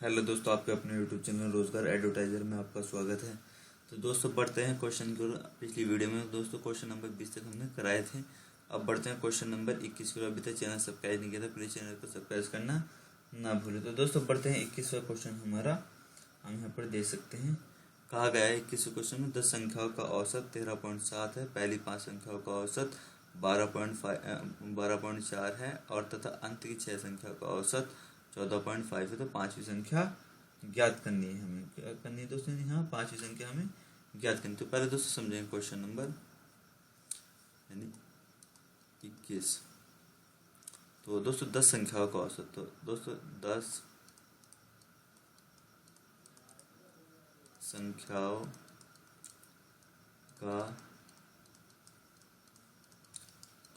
Hello दोस्तों, आपके अपने यूट्यूब चैनल रोजगार एडवर्टाइजर में आपका स्वागत है। तो दोस्तों बढ़ते हैं क्वेश्चन की ओर। पिछली वीडियो में दोस्तों क्वेश्चन नंबर 20 तक हमने कराए थे। अब बढ़ते हैं क्वेश्चन नंबर 21 की ओर। अभी तक चैनल सब्सक्राइब नहीं किया था, प्लीज चैनल को सब्सक्राइब करना ना भूलें। तो दोस्तों बढ़ते हैं 21वां क्वेश्चन हमारा। हम यहाँ पर देख सकते हैं, कहा गया है 21वें क्वेश्चन में 10 संख्याओं का औसत 13.7 है, पहली 5 संख्याओं का औसत 12.4 है और तथा अंत की 6 संख्याओं का औसत 14.5 है। तो पांचवी संख्या ज्ञात करनी है। हमें क्या करनी है दोस्तों? यहाँ पांचवी संख्या हमें ज्ञात करनी। तो पहले दोस्तों समझेंगे क्वेश्चन नंबर यानी 21। तो दोस्तों 10 संख्याओं का औसत, तो दोस्तों 10 संख्याओं का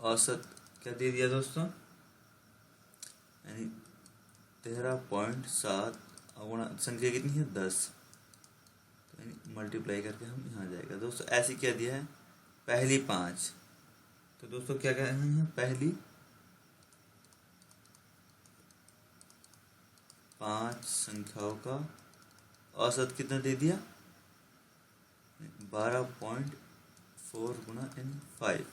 औसत क्या दे दिया दोस्तों? यानी 13.7 गुणा संख्या कितनी है? 10। तो यानी मल्टीप्लाई करके हम यहाँ जाएगा दोस्तों। ऐसे क्या दिया है? पहली 5। तो दोस्तों क्या कह रहे हैं? पहली 5 संख्याओं का औसत कितना दे दिया? 12.4 गुणा यानी 5।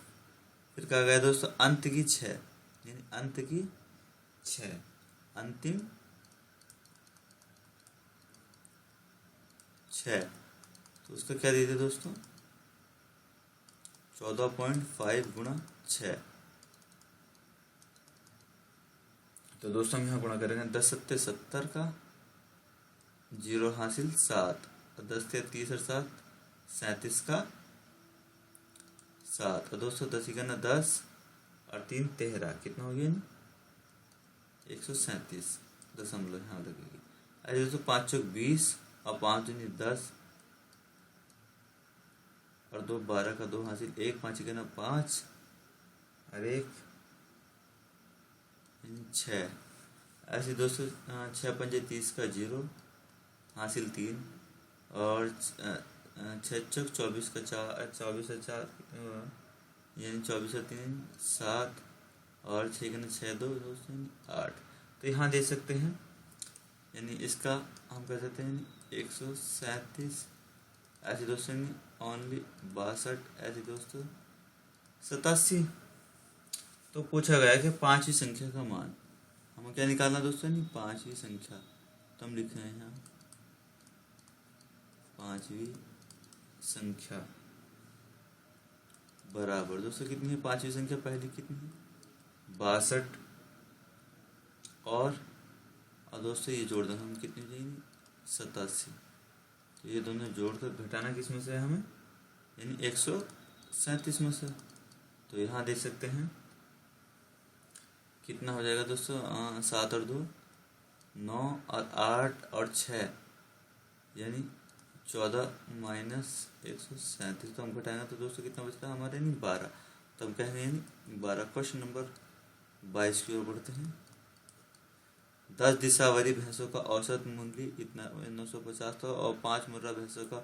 फिर कहा गया दोस्तों अंत की 6, यानी अंत की 6, अंतिम 6। तो उसका क्या दे दिया दोस्तों? 14.5 गुणा 6। तो दोस्तों हम यहाँ गुणा करेंगे 10 सत्ते 70 का, 0 हासिल 7, और 10 से 30 और 7 37 का 7। और दोस्तों 10 का 10 और 3 13, कितना हो गया? 137 दशमलव यहाँ लगेगी। अरे दोस्तों 5 चौक 20 और 5 दूनी 10 और 2 12 का 2 हासिल 1, 5 का 5 और 1 6। ऐसे दोस्तों 6 पंजे 30 का 0 हासिल 3 और 6 चौक 24 का 4, 24 और 4 यानी 24 और 3 7 और 6 का 6 2 दोस्तों 8। तो यहाँ देख सकते हैं, यानी इसका हम कह सकते हैं 137। ऐसे दोस्तों ओनली 62। ऐसे दोस्तों 87। तो पूछा गया कि पांचवी संख्या का मान हमें क्या निकालना दोस्तों? नहीं, पांचवी संख्या। तो हम लिख रहे हैं यहाँ पांचवी संख्या बराबर दोस्तों कितनी है? पांचवी संख्या पहली कितनी है? 62। और दोस्तों ये जोड़ देंगे हम, कितनी चाहिए? 87। तो ये दोनों जोड़कर घटाना किस में से है हमें? यानी 137 में से। तो यहाँ देख सकते हैं कितना हो जाएगा दोस्तों? 7 और 2 9 और 8 और 6 यानी 14 माइनस 137। तो हम घटाएंगे तो दोस्तों कितना बचता है हमारे? यानी 12। तो हम कह रहे हैं यानी 12। क्वेश्चन नंबर 22 की ओर बढ़ते हैं। 10 दिशावारी भैंसों का औसत मूल्य इतना 950 था और 5 मुर्रा भैंसों का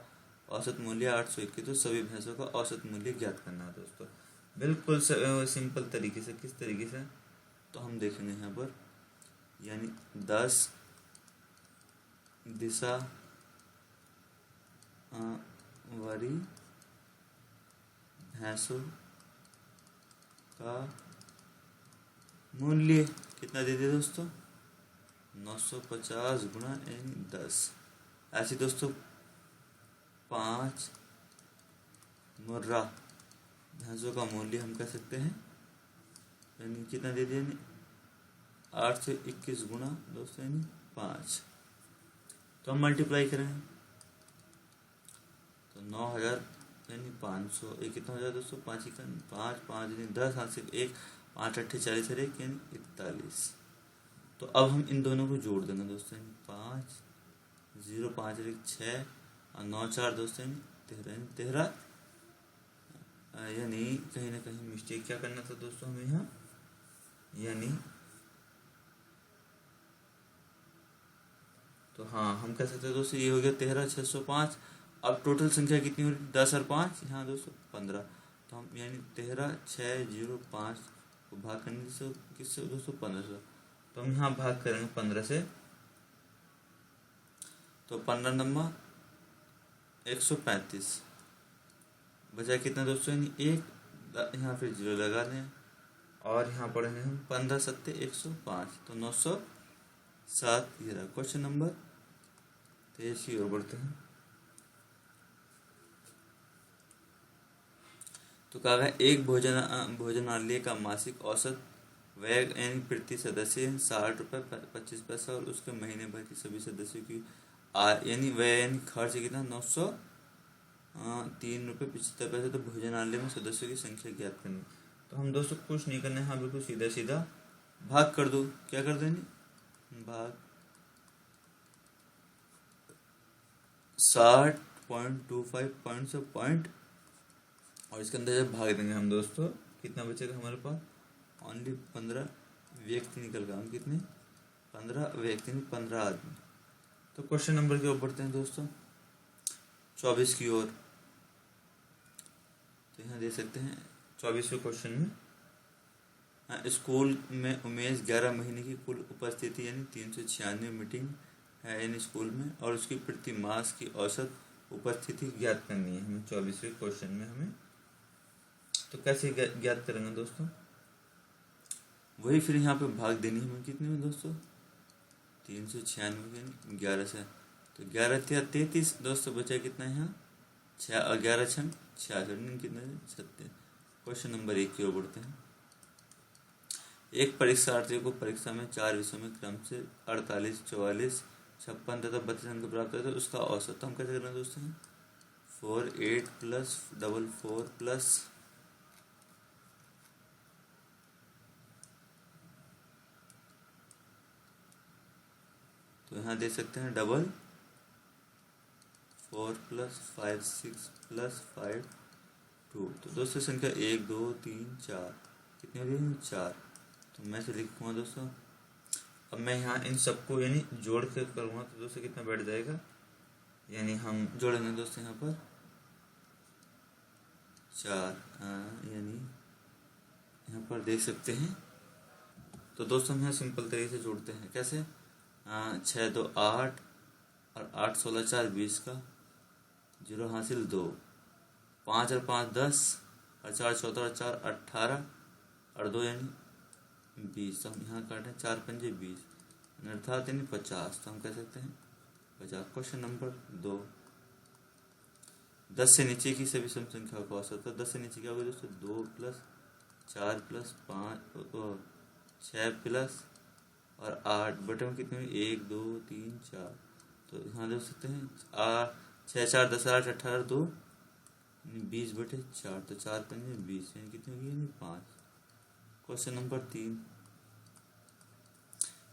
औसत मूल्य 821। तो सभी भैंसों का औसत मूल्य ज्ञात करना है दोस्तों। बिल्कुल सिंपल तरीके से। किस तरीके से? तो हम देखेंगे यहाँ पर, यानी 10 दिशा वारी भैंसों का मूल्य कितना दे दिया दोस्तों? 950 गुणा यानी 10। ऐसे दोस्तों 5 मुर्रा भैंसों का मूल्य हम कह सकते हैं, यानी कितना दे दिया? 8 से 21 गुणा दोस्तों यानी 5। तो हम मल्टीप्लाई करेंगे तो 9000 यानी 500। ये कितना हो जाएगा दोस्तों? 5 का 5 5 यानी 10 हासिल 1 5 8 40 और 1 यानी 41। तो अब हम इन दोनों को जोड़ देंगे दोस्तों, 5 0 5 1 6 और 9 4 दोस्तों 13। यानी कहीं ना कहीं मिस्टेक क्या करना था दोस्तों हमें यहाँ, यानी तो हाँ हम कह सकते हैं दोस्तों ये हो गया 13 605। अब टोटल संख्या कितनी हो रही? 10 और 5 यहाँ दोस्तों 15। तो हम यानी 13 6 0 5 को भाग करने से किससे दोस्तों? 15 से। तो हम यहाँ भाग करेंगे 15 से, तो 15 नंबर 135 बचा कितना दोस्तों, यानी एक, यहाँ फिर 0 लगा दें और यहाँ पढ़ेंगे हम 15 सत्ते 105, तो 907 ये रहा क्वेश्चन नंबर 23 की ओर बढ़ते हैं। तो कहा गया एक भोजनालय का मासिक औसत व्यय यानी प्रति सदस्य 60 रुपये 25 पैसा और उसके महीने भर के सभी सदस्यों की यानी व्यय यानी खर्च कितना 903 रुपये 75 पैसे। तो भोजनालय में सदस्यों की संख्या ज्ञात करनी। तो हम दोस्तों कुछ नहीं करना है, हाँ बिल्कुल सीधा सीधा भाग कर दो। क्या कर देंगे, भाग 60.25 पॉइंट और इसके अंदर जब भाग देंगे हम दोस्तों, कितना बचेगा हमारे पास, ओनली 15 व्यक्ति निकल गए। हम कितने, 15 व्यक्ति, 15 आदमी। तो क्वेश्चन नंबर की ओर बढ़ते हैं दोस्तों 24 की ओर। तो यहाँ देख सकते हैं 24वें क्वेश्चन में, स्कूल में उमेश 11 महीने की कुल उपस्थिति यानी 396 मीटिंग है यानी स्कूल में, और उसकी प्रति मास की औसत उपस्थिति ज्ञात करनी है हमें 24वें क्वेश्चन में हमें। तो कैसे ज्ञात करेंगे दोस्तों, वही फिर यहाँ पे भाग देनी है हमें कितने में दोस्तों, 396 11 से, तो 11 33 दोस्तों, बचा कितना है यहाँ 6 और 11 6 66 कितना है 36। क्वेश्चन नंबर 1 की ओर बढ़ते हैं। एक परीक्षार्थी को परीक्षा में 4 विषयों में क्रम से 48 44 56 तथा 32 अंक प्राप्त होते हैं, उसका औसत। तो हम कैसे कर रहे हैं दोस्तों, 4 8 प्लस 4 प्लस तो यहाँ देख सकते हैं 4 प्लस 5 6 प्लस 5 2। तो दोस्तों संख्या 1 2 3 4 कितनी हो रही है 4। तो मैं से लिखूँगा दोस्तों, अब मैं यहाँ इन सबको यानी जोड़ के करूँगा तो दोस्तों कितना बैठ जाएगा, यानी हम जोड़ेंगे दोस्तों यहाँ पर 4 यानी यहाँ पर देख सकते हैं। तो दोस्तों हम यहाँ सिंपल तरीके से जोड़ते हैं, कैसे 6 2 8 और 8 16 4 20 का 0 हासिल 2, 5 और 5 10 और 4 14 और 4 18 और 2 यानी 20। तो हम यहाँ काटें 4 पंजे 20 अर्थात यानी 50। तो हम कह सकते हैं 50। क्वेश्चन नंबर 2, 10 से नीचे की सभी सम संख्याओं का औसत। तो 10 से नीचे क्या होगा दोस्तों, 2 प्लस 4 प्लस 5 6 प्लस और 8 बटे में कितने 1 2 3 4। तो यहाँ देख सकते हैं 6 4 10 8 18 2 20 बटे 4। तो 4 पंजे 20 यानी कितनी होगी, यानी 5। क्वेश्चन नंबर 3,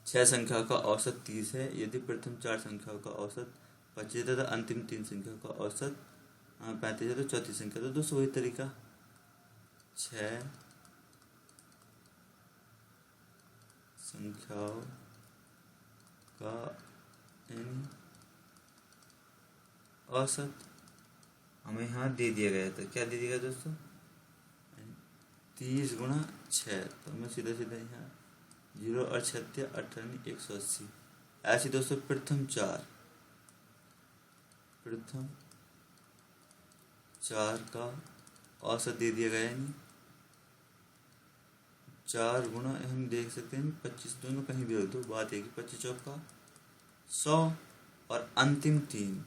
6 संख्याओं का औसत 30 है यदि प्रथम 4 संख्याओं का औसत 25 तथा अंतिम 3 संख्याओं का औसत 35 है तो चौथी संख्या। तो दोस्तों वही तरीका 6 संख्याओं का यानी औसत हमें यहाँ दे दिया गया था। क्या दे दिया गया दोस्तों, 30 गुणा 6। तो मैं सीधा सीधा यहाँ 0 और 6 18 180। ऐसे दोस्तों प्रथम 4 का औसत दे दिया गया, यानी 4 गुणा हम देख सकते हैं 25, दोनों कहीं भी रख दो, बात है कि 25 चौका 100 और अंतिम 3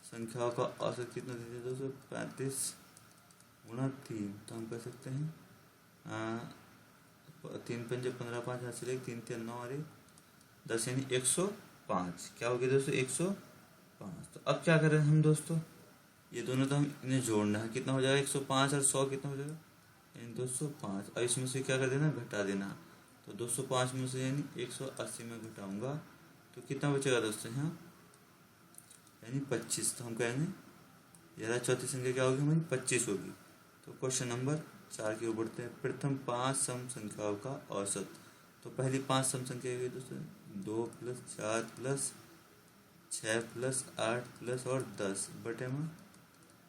संख्याओं का औसत कितना दे दिया दोस्तों, 35 गुणा 3। तो हम कह सकते हैं 3 पंजे 15 5 हासिल 1 3 3 9 और 1 10 यानी 105। क्या हो गया दोस्तों 105। तो अब क्या करें हम दोस्तों, ये दोनों तो हम इन्हें जोड़ना है, कितना हो जाएगा 105 और 100 कितना हो जाएगा यानी 205। और इसमें से क्या कर देना, घटा देना। तो 205 में से यानी 180 में घटाऊंगा तो कितना बचेगा दोस्तों यहाँ यानी 25। तो हम कहेंगे यार चौथी संख्या क्या होगी हमारी 25 होगी। तो क्वेश्चन नंबर 4 की ओर बढ़ते हैं। प्रथम 5 सम संख्याओं का औसत। तो पहली 5 सम संख्या है दोस्तों 2 प्लस 4 प्लस 6 प्लस 8 प्लस और 10 बटे में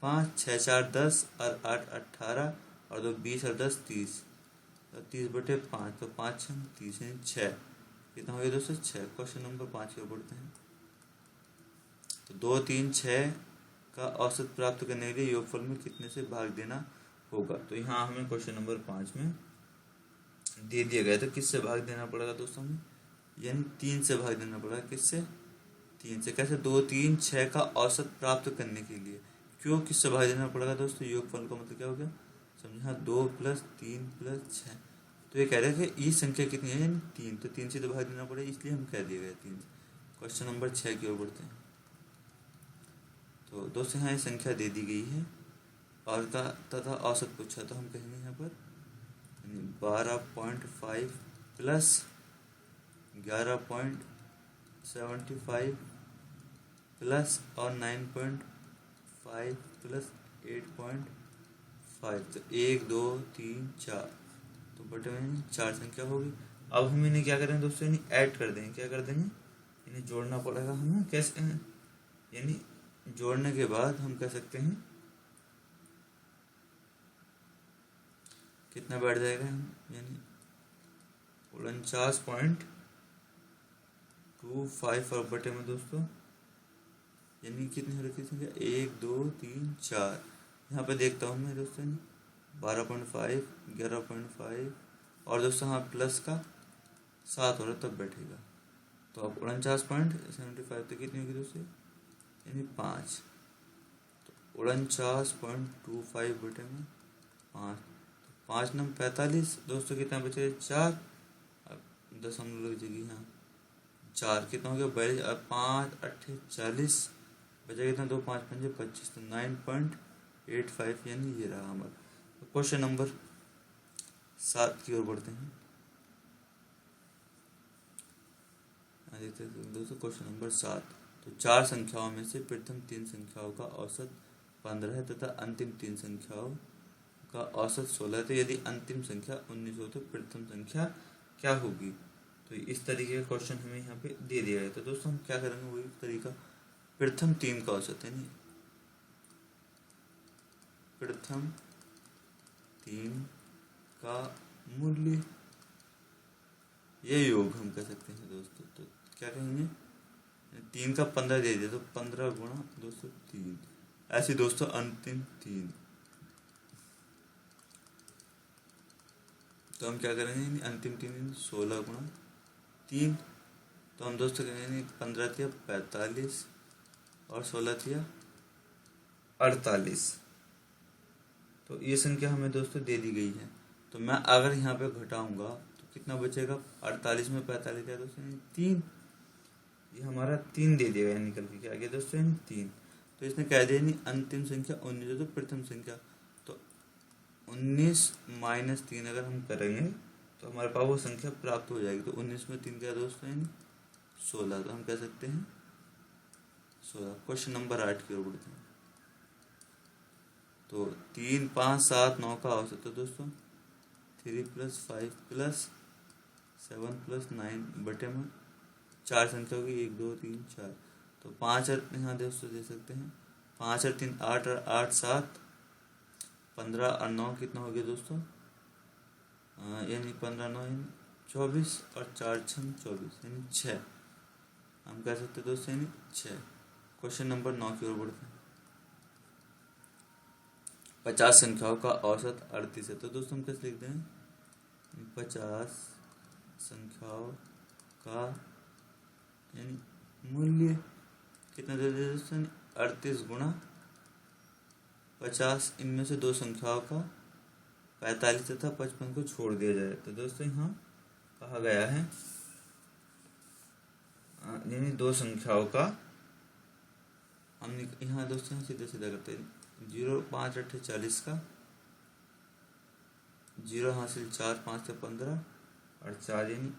5 6 4 10 और 8 18 और 2 20 और 10 30। तो 30 बटे 5 तो 5 6 30 यानी 6। कितना हो गया दोस्तों 6। क्वेश्चन नंबर 5 की ओर बढ़ते हैं। तो 2, 3, 6 का औसत प्राप्त करने के लिए योगफल में कितने से भाग देना होगा। तो यहाँ हमें क्वेश्चन नंबर 5 में दे दिया गया तो किससे भाग देना पड़ेगा दोस्तों हमें, यानी 3 से भाग देना पड़ेगा। किससे? 3 से। कैसे? 2, 3, 6 का औसत प्राप्त करने के लिए क्यों किससे भाग देना पड़ेगा दोस्तों, योगफल का मतलब क्या हो गया समझे। हाँ 2 + 3 + 6। तो ये कह रहे हैं कि ये संख्या कितनी है, यानी 3। तो 3 से तो भाग देना पड़ेगा, इसलिए हम कह दिए गए 3 से। क्वेश्चन नंबर 6 की ओर बढ़ते हैं। तो दोस्तों यहाँ ये संख्या दे दी गई है और का तथा औसत पूछा, तो हम कहेंगे यहाँ पर 12.5 प्लस 11.75 प्लस और 9.5 प्लस 8.5। तो 1, 2, 3, 4, तो बटे में 4 संख्या होगी। अब हम इन्हें क्या करेंगे दोस्तों, इन्हें ऐड कर देंगे। क्या कर देंगे, इन्हें जोड़ना पड़ेगा हमें। कैसे? यानी जोड़ने के बाद हम कह सकते हैं कितना बैठ जाएगा, यानी 49.25 और बटे में दोस्तों यानी कितनी हो रखी संख्या 1, 2, 3, 4। यहाँ पे देखता हूँ मैं दोस्तों 12.5, 11.5 और दोस्तों हाँ प्लस का 7 हो रहा तब बैठेगा। तो अब 49.75 तो कितनी होगी दोस्तों, यानी 5। तो 49.25 बटे में 5, 5 9 45 दोस्तों कितना बचे 4। अब दशमलव लग जाएगी यहाँ 4, कितना हो गया 42। अब 5 8 40 बचा कितना 2 5 5 25, तो 9.85 यानी ये रहा हमारा। तो क्वेश्चन नंबर 7 की ओर बढ़ते हैं। देखते हैं दोस्तों क्वेश्चन नंबर 7। तो 4 संख्याओं में से प्रथम 3 संख्याओं का औसत 15 है तथा अंतिम 3 संख्याओं का औसत 16 है। तो यदि अंतिम संख्या 19 हो तो प्रथम संख्या क्या होगी। तो इस तरीके का क्वेश्चन हमें यहाँ पे दे दिया है। तो दोस्तों हम क्या करेंगे, वही तरीका प्रथम 3 का औसत है, नहीं प्रथम 3 का मूल्य, ये योग हम कह सकते हैं दोस्तों। तो क्या कहेंगे, 3 का 15 दे दिया तो 15 गुणा दोस्तों 3, ऐसे दोस्तों अंतिम 3। तो हम क्या करेंगे, अंतिम 3 16 गुणा 3। तो हम दोस्तों कहेंगे 15 थिया 45 और 16 थिया 48। तो ये संख्या हमें दोस्तों दे दी गई है। तो मैं अगर यहाँ पे घटाऊंगा तो कितना बचेगा, 48 में 45 क्या दोस्तों 3। ये हमारा 3 दे दिया निकल के, क्या गया दोस्तों 3। तो इसने कह दिया नहीं अंतिम संख्या 19 है तो प्रथम संख्या। तो 19 - 3 अगर हम करेंगे तो हमारे पास वो संख्या प्राप्त हो जाएगी। तो 19 में 3 क्या दोस्तों 16। तो हम कह सकते हैं 16। क्वेश्चन नंबर 8 की ओर बढ़ते हैं। तो 3, 5, 7, 9 का औसत तो दोस्तों 3 + 5 + 7 + 9 बटे में 4 संख्या होगी 1, 2, 3, 4। तो 5 और यहाँ दोस्तों दे सकते हैं 5 और 3 8 और 8 7, 15 और 9 कितना हो गया दोस्तों, यानी 15 9 यानी 24 और 4 6 24 यानी 6। हम कह सकते हैं दोस्तों यानी 6। क्वेश्चन नंबर 9 की ओर बढ़ते हैं। 50 संख्याओं का औसत 38 है। तो दोस्तों हम कैसे लिखते हैं, 50 संख्याओं का यानी मूल्य कितना दे देते दोस्तों, 38 गुणा 50। इनमें से 2 संख्याओं का 45 तथा 55 को छोड़ दिया जाए। तो दोस्तों यहाँ कहा गया है यानी 2 संख्याओं का हम यहाँ दोस्तों सीधे सीधा करते हैं 0 5 8 40 का 0 हासिल 4 5 15 और 4 यानी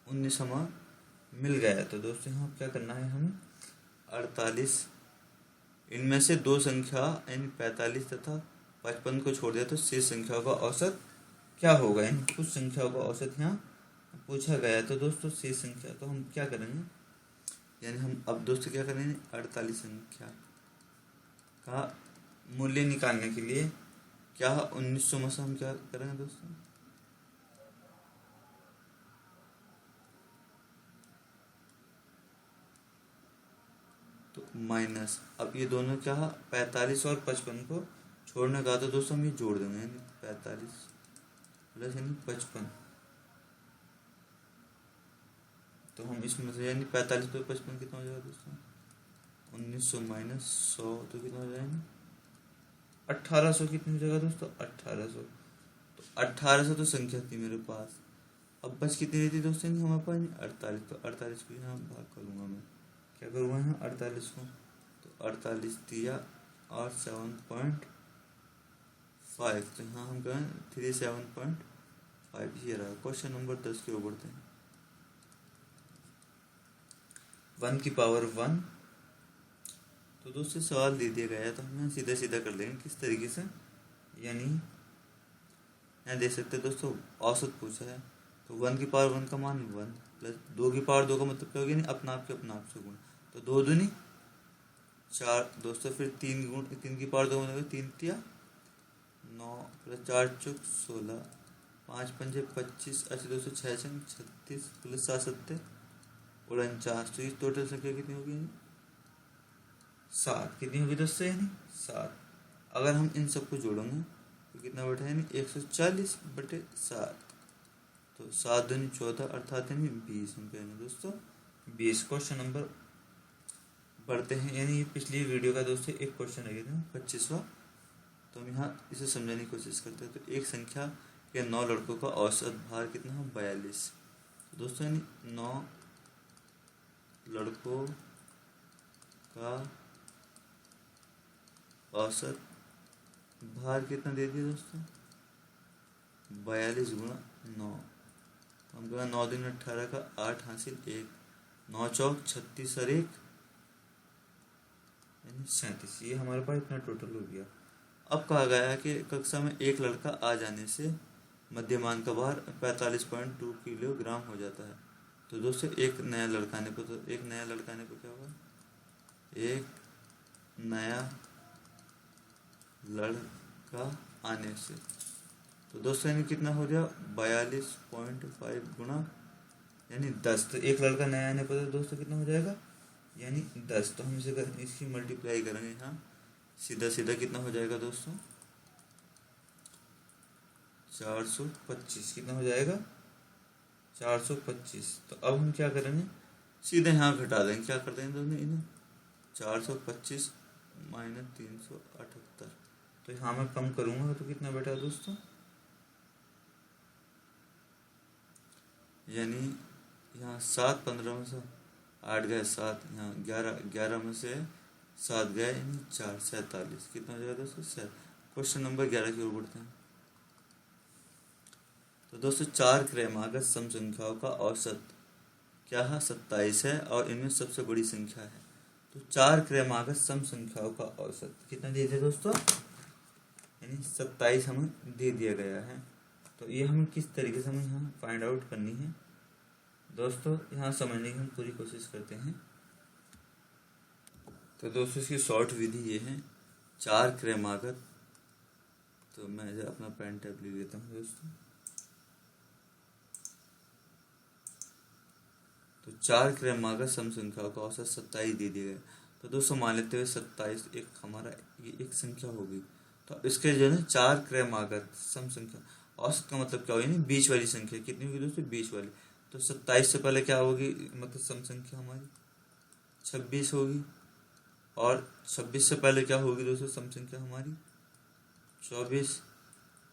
19 हमारा मिल गया। तो दोस्तों यहाँ क्या करना है हमें 48, इनमें से 2 संख्या यानी 45 तथा 55 को छोड़ दिया तो शेष संख्याओं का औसत क्या होगा। इन कुछ संख्याओं का औसत यहाँ पूछा गया है। तो दोस्तों शेष संख्या तो हम क्या करेंगे, यानी हम अब दोस्तों क्या करेंगे 48 संख्या का मूल्य निकालने के लिए क्या 1900 में से हम क्या करेंगे दोस्तों माइनस, अब ये दोनों क्या, 45 और 55 को छोड़ने का, तो दोस्तों हम ये जोड़ देंगे, यानी 45 प्लस यानी 55। तो हम इसमें से यानी 45 पे 55 कितना हो जाएगा दोस्तों, 1900 माइनस 100, तो कितना हो जाएगा 1800। कितनी हो जाएगा दोस्तों 1800। तो 1800 तो संख्या थी मेरे पास। अब बस कितनी रहती दोस्तों नहीं हमारे पास 48, तो 48 को यहाँ भाग करूँगा मैं, क्या करूँगा यहाँ 48 को, तो 48 दिया और 7.5, तो यहाँ हम कहें 37.5। ये रहा क्वेश्चन नंबर 10 के ऊपर बढ़ते हैं। 1 की पावर 1, तो दोस्तों सवाल दे दिया गया है तो हम यहाँ सीधा सीधा कर लेंगे किस तरीके से, यानी यहाँ देख सकते हैं दोस्तों औसत पूछा है, तो 1 की पावर 1 का मान 1 प्लस 2 की पावर 2 का मतलब क्या होगी, नहीं अपना आप के अपना आप से गुण, तो 2 दूनी 4 दोस्तों, फिर 3 गुण 3 की पावर 2 का मतलब 3 तिया 9 प्लस 4 चौक 16, 5 पंजे 25, अच्छा दोस्तों 6 छंग 36 प्लस 7 सत्ते 49, तो इस टोटल संख्या कितनी होगी 7। कितनी होगी दोस्तों यानी 7। अगर हम इन सबको जोड़ेंगे तो कितना बैठा है यानी 140/7, तो 7 दूनी 14 अर्थात यानी 20 हम कहेंगे दोस्तों 20। क्वेश्चन नंबर बढ़ते हैं, यानी ये पिछली वीडियो का दोस्तों एक क्वेश्चन है था 25वां, तो हम यहाँ इसे समझने की कोशिश करते हैं। तो एक संख्या के 9 लड़कों का औसत भार कितना है 42, तो दोस्तों यानी 9 लड़कों का औसत भार कितना दे दिया दोस्तों 42 गुणा 9, हम कहा 9 दिन 18 का 8 हासिल 1, 9 चौक 36 और 1 यानी 37, ये हमारे पास इतना टोटल हो गया। अब कहा गया है कि कक्षा में एक लड़का आ जाने से मध्यमान का भार 45.2 किलोग्राम हो जाता है। तो दोस्तों एक नया लड़का आने पर, तो एक नया लड़का आने पर क्या होगा, एक नया लड़का आने से, तो दोस्तों यानी कितना हो गया 42.5 गुणा यानी 10, तो एक लड़का नया आने पर तो दोस्तों कितना हो जाएगा यानी 10, तो हम इसे इसकी मल्टीप्लाई करेंगे यहाँ सीधा सीधा कितना हो जाएगा दोस्तों 425, कितना हो जाएगा 425। तो अब हम क्या करेंगे सीधे यहाँ घटा देंगे, क्या कर देंगे दोस्तों इन्हें 425 माइनस 378, तो यहाँ मैं कम करूँगा तो कितना बैठा दोस्तों, यानी यहाँ 7 15 में से 8 गए 7, यहाँ 11 में से 7 गए यानी 4 47, कितना हो जाएगा दोस्तों 7। क्वेश्चन नंबर 11 की ओर बढ़ते हैं। तो दोस्तों 4 क्रमागत सम संख्याओं का औसत क्या है 27 है और इनमें सबसे बड़ी संख्या है। तो 4 क्रमागत सम संख्याओं का औसत कितना दे दिया दोस्तों, यानी 27 हमें दे दिया गया है। तो ये हमें किस तरीके से हमें यहाँ फाइंड आउट करनी है दोस्तों, यहाँ समझने की हम पूरी कोशिश करते हैं। तो दोस्तों इसकी शॉर्ट विधि ये है 4 क्रमागत, तो मैं अपना पेन टैब ले लेता हूँ दोस्तों। तो 4 क्रमागत सम संख्याओं का औसत 27 दे दिया गया। तो दोस्तों मान लेते हुए 27 एक हमारा ये एक संख्या होगी, तो इसके जो है 4 क्रमागत सम संख्या, औसत का मतलब क्या होगी यानी बीच वाली संख्या, कितनी होगी दोस्तों 20 वाली। तो 27 से पहले क्या होगी, मतलब सम संख्या हमारी 26 होगी, और 26 से पहले क्या होगी दोस्तों सम संख्या हमारी 24,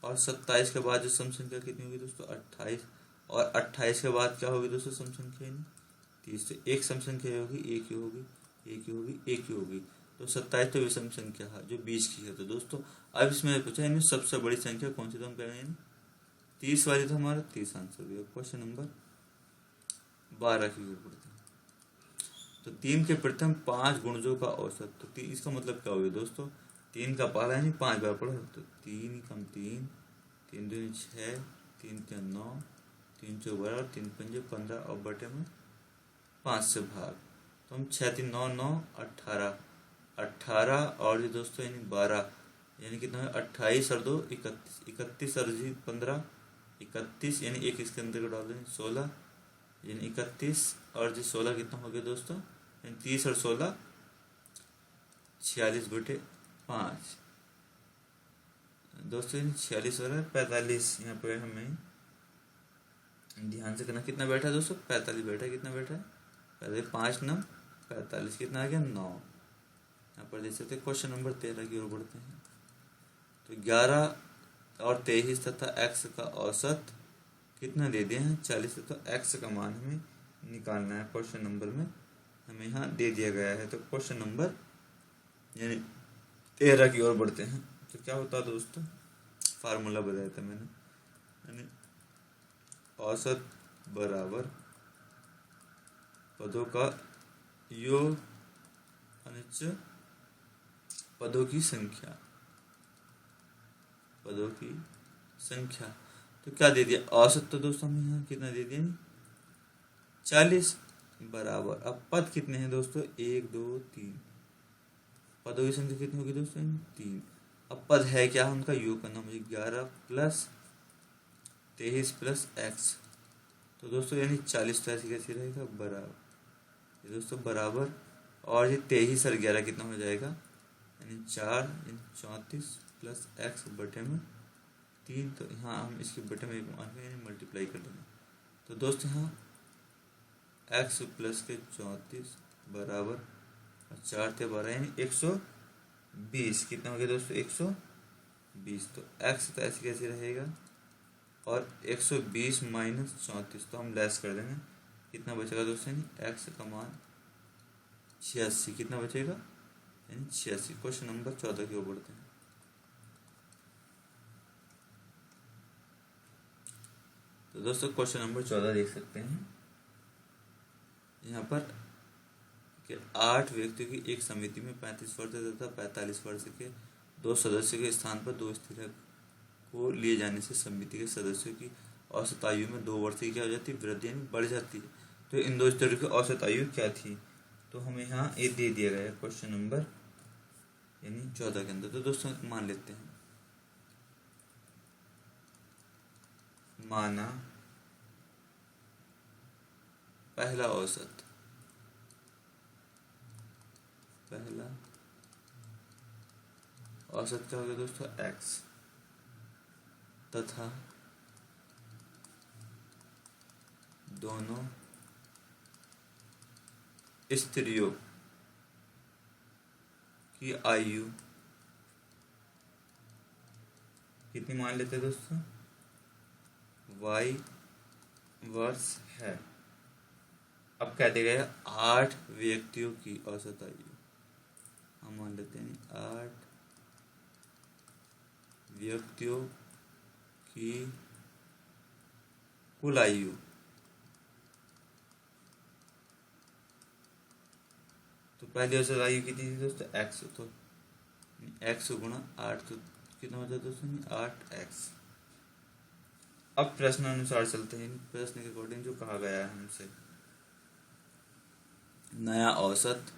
और 27 के बाद जो सम संख्या कितनी होगी दोस्तों 28, और 28 के बाद क्या होगी दोस्तों सम संख्या यानी 30। तो एक सम संख्या होगी, एक ही होगी, एक ही होगी, एक ही होगी। तो 27 तो विषम संख्या है जो 20 की है। तो दोस्तों अब इसमें पूछा है सबसे बड़ी संख्या कौन सी, तो हम कह रहे हैं 30 वाली, तो हमारा 30 आंसर हो गया। क्वेश्चन नंबर 12 की ओर बढ़ते हैं। तो 3 के प्रथम 5 गुणजों का औसत, तो इसका मतलब क्या होगा दोस्तों, 3 का पाला यानी 5 बार पढ़ो, तो 3 कम 3, 3 दूनी 6, 3 3 9, 3 4 12 और 3 5 15 और बटे में 5 से भाग। तो हम 6 3 9 9 18, 18 और जो दोस्तों यानी 12, यानी कितना है 28 और 2 31, 31 और जी 15 31, यानी एक इसके अंदर को डाल दें 16, यानी 31 और जी 16 कितना हो गया दोस्तों, यानी 30 और 16 46/5 दोस्तों, 46 और 45 यहाँ पे हमें ध्यान से करना। कितना बैठा है दोस्तों? 45 बैठा है। कितना बैठा है? पहले 5×9 = 45। कितना आ गया? 9। यहाँ पर देख सकते हैं। क्वेश्चन नंबर 13 की ओर बढ़ते हैं। तो 11 और 23 तथा x का औसत कितना दे दिए हैं? 40। तो x का मान हमें निकालना है। क्वेश्चन नंबर में हमें यहाँ दे दिया गया है। तो क्वेश्चन नंबर यानी 13 की ओर बढ़ते हैं। तो क्या होता है दोस्तों? फार्मूला बताया था मैंने, यानी औसत बराबर पदों का योग अनुच्च पदों की संख्या। पदों की संख्या तो क्या दे दिया? औसत तो दोस्तों हमें यहाँ कितना दे दिया? 40 बराबर। अब पद कितने हैं दोस्तों? 1 2 3। पदों की संख्या कितनी होगी दोस्तों? 3। अब पद है क्या? उनका योग करना मुझे। 11 + 23 + x। तो दोस्तों यानी 40 तो ऐसी कैसी रहेगा? बराबर। ये दोस्तों बराबर। और ये 23 और 11 कितना हो जाएगा? यानी 4 × 34 + x बटे में 3। तो यहाँ हम इसके बटे में 1 मान के यानी मल्टीप्लाई कर देंगे। तो दोस्तों यहाँ x + के 34 बराबर 4 × 12 यानी 120। कितना हो गया दोस्तों? 120। तो x तो ऐसे कैसे रहेगा? और 120 - 34 तो हम लेस कर देंगे। कितना बचेगा दोस्तों? यानी x का मान 86। कितना बचेगा? यानी 86। क्वेश्चन नंबर 14 की ओर बढ़ते हैं। तो दोस्तों क्वेश्चन नंबर 14 देख सकते हैं यहाँ पर कि 8 व्यक्तियों की एक समिति में 35 वर्ष तथा 45 वर्ष के 2 सदस्यों के स्थान पर 2 स्थिरक को लिए जाने से समिति के सदस्यों की औसत आयु में 2 वर्ष की क्या हो जाती है? वृद्धि, यानी बढ़ जाती है। तो इन 2 स्थिरकों की औसत आयु क्या थी? तो हमें यहाँ ये दे दिया गया है क्वेश्चन नंबर यानी 14 के अंदर। तो दोस्तों मान लेते हैं। माना पहला औसत, पहला औसत क्या होगा दोस्तों? x तथा दोनों स्त्रियों की आयु कितनी मान लेते हैं दोस्तों? y वर्ष है। अब क्या देगा? 8 व्यक्तियों की औसत आयु हम मान लेते हैं 8 व्यक्तियों की कुल आयु तो पहली औसत आयु कितनी थी दोस्तों? x। तो x गुणा 8 तो कितना हो जाता है दोस्तों? 8x। अब प्रश्न अनुसार चलते हैं। प्रश्न के अकॉर्डिंग जो कहा गया है हमसे, नया औसत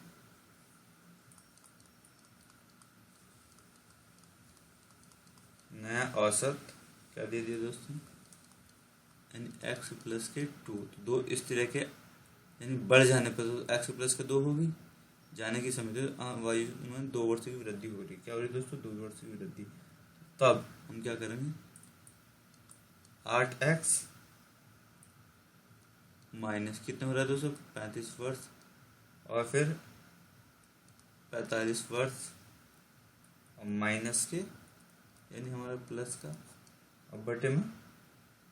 क्या दे दिया दोस्तों? यानी x + के 2। तो 2 इस तरह के यानी बढ़ जाने पर तो x + के 2 होगी। जाने की समय वायु में 2 वर्ष की वृद्धि हो रही। क्या हो रही दोस्तों? 2 वर्ष की वृद्धि। तब हम क्या करेंगे? 8x माइनस कितना हो रहा है दोस्तों? 35 वर्ष और फिर 45 वर्ष और माइनस के यानी हमारा प्लस का और बटे में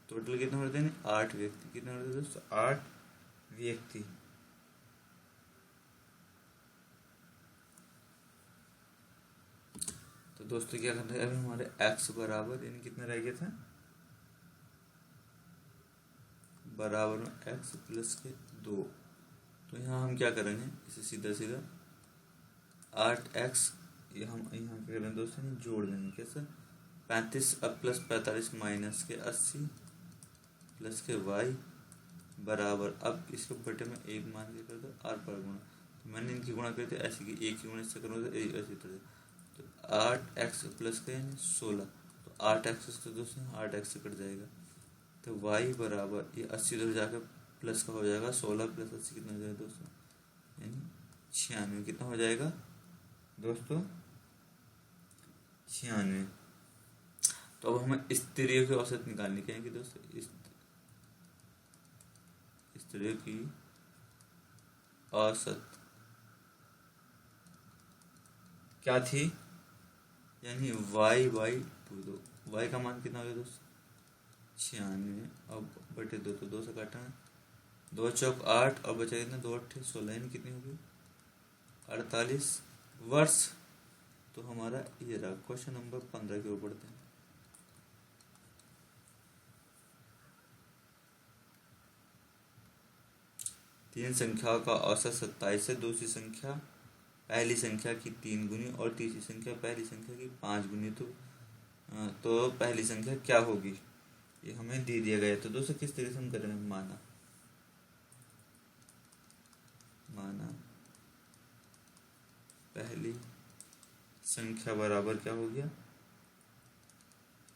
टोटल कितना होते हैं? 8 व्यक्ति। कितना होते हैं दोस्तों? 8 व्यक्ति। तो दोस्तों क्या करना है? अभी हमारे x बराबर यानी कितना रह गया था? बराबर में x + के 2। तो यहाँ हम क्या करेंगे? इसे सीधा सीधा 8x हम यहाँ क्या करेंगे दोस्तों? जोड़ देंगे। कैसे? 35 + 45 माइनस के 80 प्लस के y बराबर। अब इसको बटे में 1 मान के कर दो r पर गुणा। तो मैंने इनकी गुणा कर दिया ऐसे कि 1 की गुणा इससे करूँगा तो ऐसी तरह। तो 8x + के 16। तो 8x तो दोस्तों 8x से कट जाएगा। तो y बराबर ये 80 इधर जाकर प्लस का हो जाएगा। 16 + 80 कितना हो जाएगा दोस्तों? यानी 96। कितना हो जाएगा? दोस्तों 96। तो अब हमें स्त्रियों की औसत निकालनी कहेंगे दोस्तों। स्त्रियों की औसत क्या थी, यानी y/2। दो y का मान कितना हो गया दोस्तों 96। अब बटे 2 तो 2 से काटा है, 2 चौक 8 और बचा कितना 2 8 16, यानी कितनी होगी 48 वर्ष। तो हमारा ये रहा क्वेश्चन नंबर 15 के ऊपर पढ़ते हैं। तीन संख्याओं का औसत 27 है। दूसरी संख्या पहली संख्या की 3 गुनी और तीसरी संख्या पहली संख्या की 5 गुनी। तो पहली संख्या क्या होगी, ये हमें दे दिया गया है। तो दोस्तों किस तरीके से हम करेंगे, माना पहली संख्या बराबर क्या हो गया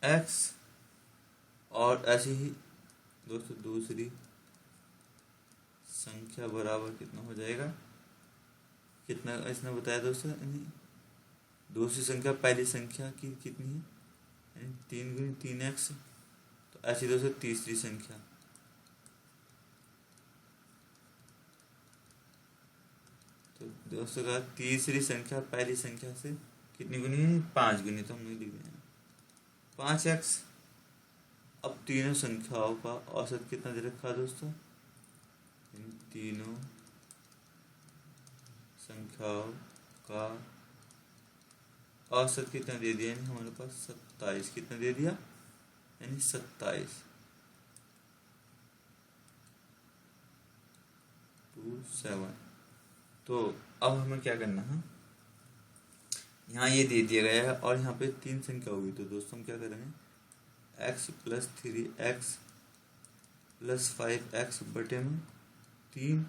x, और ऐसे ही दोस्तों दूसरी संख्या बराबर कितना हो जाएगा, कितना इसने बताया दोस्तों, दूसरी संख्या पहली संख्या की कितनी है 3 गुनी 3x। तो ऐसी दोस्तों तीसरी संख्या, तो दोस्तों का तीसरी संख्या पहली संख्या से कितनी गुनी है 5 गुनी। तो हम नहीं लिख देंगे 5x। अब तीनों संख्याओं का औसत कितना दे रखा है दोस्तों, इन तीनों संख्याओं का औसत कितना दे दिया, यानी हमारे पास 27 कितना दे दिया, यानी 27 27। तो अब हमें क्या करना है, यहाँ ये दे दिया गया है और यहाँ पे 3 संख्या होगी। तो दोस्तों हम क्या करेंगे, x + 3x + 5x बटे में 3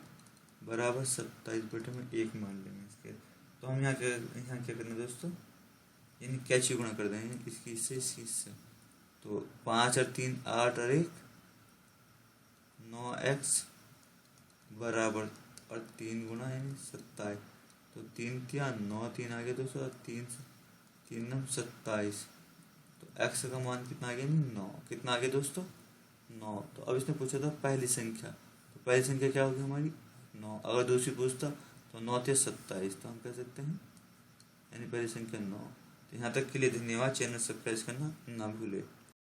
बराबर 27 बटे में 1 मान लेंगे इसके। तो हम यहाँ क्या करना दोस्तों, यानी कैची गुणा कर देंगे इसकी इससे इससे। तो 5 और 3 8 और 1 9x बराबर और 3 गुणा यानी 27। तो 3 3 9 3 आ गया दोस्तों, 3 3 9 27। तो x का मान कितना आ गया, 9। कितना आ गया दोस्तों 9। तो अब इसने पूछा था पहली संख्या, तो पहली संख्या क्या होगी हमारी 9। अगर दूसरी पूछता तो 9 थे 27, तो हम कह सकते हैं यानी पहली संख्या 9। तो यहाँ तक के लिए धन्यवाद। चैनल सब्सक्राइब करना ना भूले।